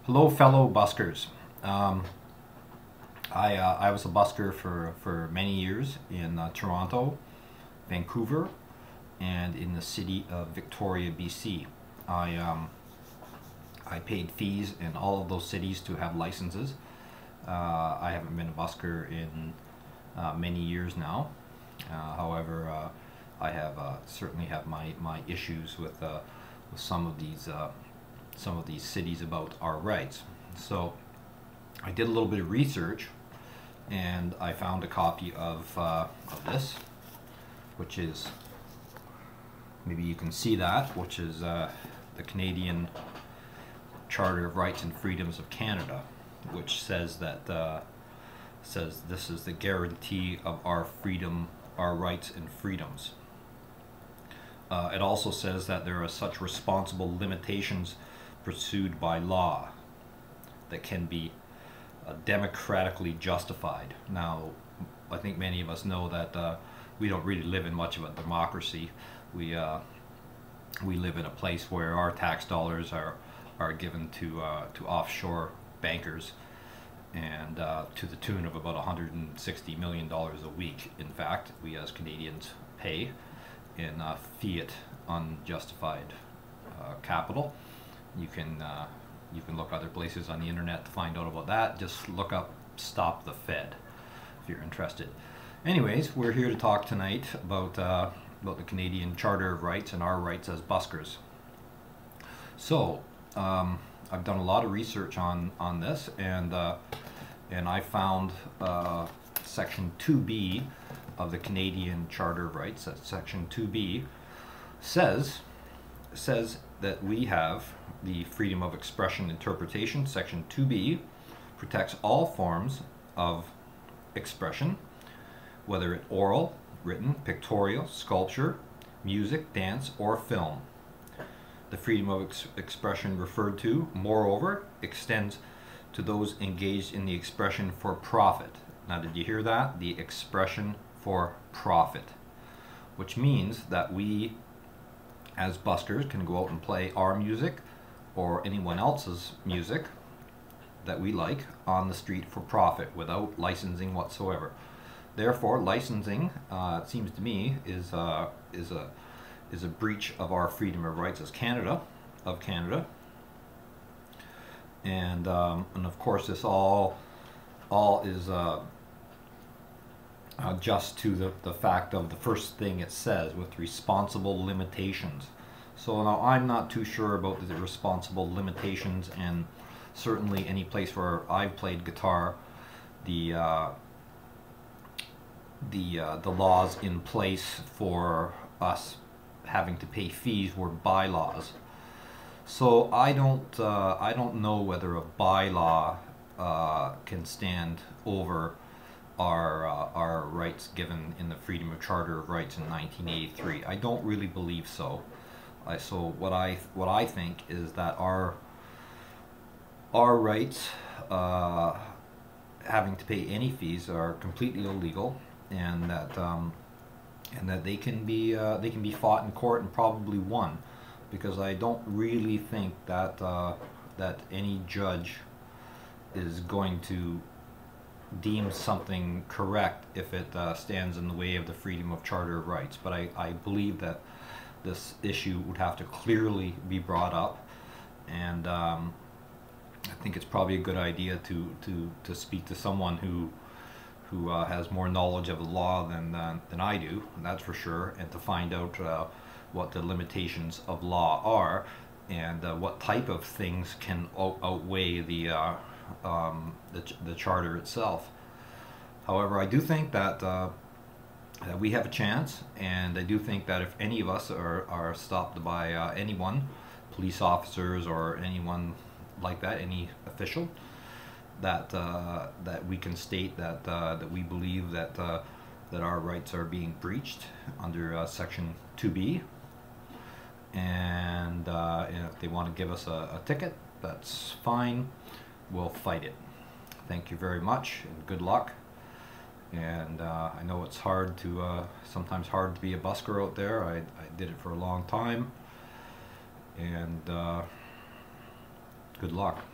Hello, fellow buskers. I was a busker for many years in Toronto, Vancouver, and in the city of Victoria, BC. I paid fees in all of those cities to have licenses. I haven't been a busker in many years now. However, I have certainly have my issues with some of these cities about our rights. So I did a little bit of research, and I found a copy of this, which is, maybe you can see that, which is the Canadian Charter of Rights and Freedoms of Canada, which says that says this is the guarantee of our freedom, our rights and freedoms. It also says that there are such responsible limitations pursued by law that can be democratically justified. Now, I think many of us know that we don't really live in much of a democracy. We live in a place where our tax dollars are given to offshore bankers, and to the tune of about $160 million a week. In fact, we as Canadians pay in fiat unjustified capital. You can look other places on the internet to find out about that. Just look up "Stop the Fed" if you're interested. Anyways, we're here to talk tonight about the Canadian Charter of Rights and our rights as buskers. So I've done a lot of research on this, and I found Section 2B of the Canadian Charter of Rights. That's Section 2B says that we have the freedom of expression and interpretation. Section 2B protects all forms of expression, whether it oral, written, pictorial, sculpture, music, dance, or film. The freedom of expression referred to, moreover, extends to those engaged in the expression for profit. Now, did you hear that? The expression for profit, which means that we as buskers can go out and play our music or anyone else's music that we like on the street for profit without licensing whatsoever. Therefore, licensing, it seems to me, is a breach of our freedom of rights as Canada, and of course this all is just to the fact of the first thing it says, with responsible limitations. So now I'm not too sure about the responsible limitations, and certainly any place where I've played guitar, the laws in place for us having to pay fees were bylaws. So I don't know whether a bylaw can stand over our rights given in the Freedom of Charter of Rights in 1983. I don't really believe so. So what I think is that our rights, having to pay any fees, are completely illegal, and that they can be fought in court and probably won, because I don't really think that that any judge is going to deem something correct if it stands in the way of the freedom of Charter of Rights. But I believe that this issue would have to clearly be brought up, and I think it's probably a good idea to speak to someone who has more knowledge of the law than I do, that's for sure, and to find out what the limitations of law are, and what type of things can outweigh the charter itself. However, I do think that we have a chance, and I do think that if any of us are stopped by anyone, police officers or anyone like that, any official, that we can state that we believe that our rights are being breached under Section 2B, and if they want to give us a ticket, that's fine. We'll fight it. Thank you very much, and good luck. And I know it's hard to sometimes hard to be a busker out there. I did it for a long time, and good luck.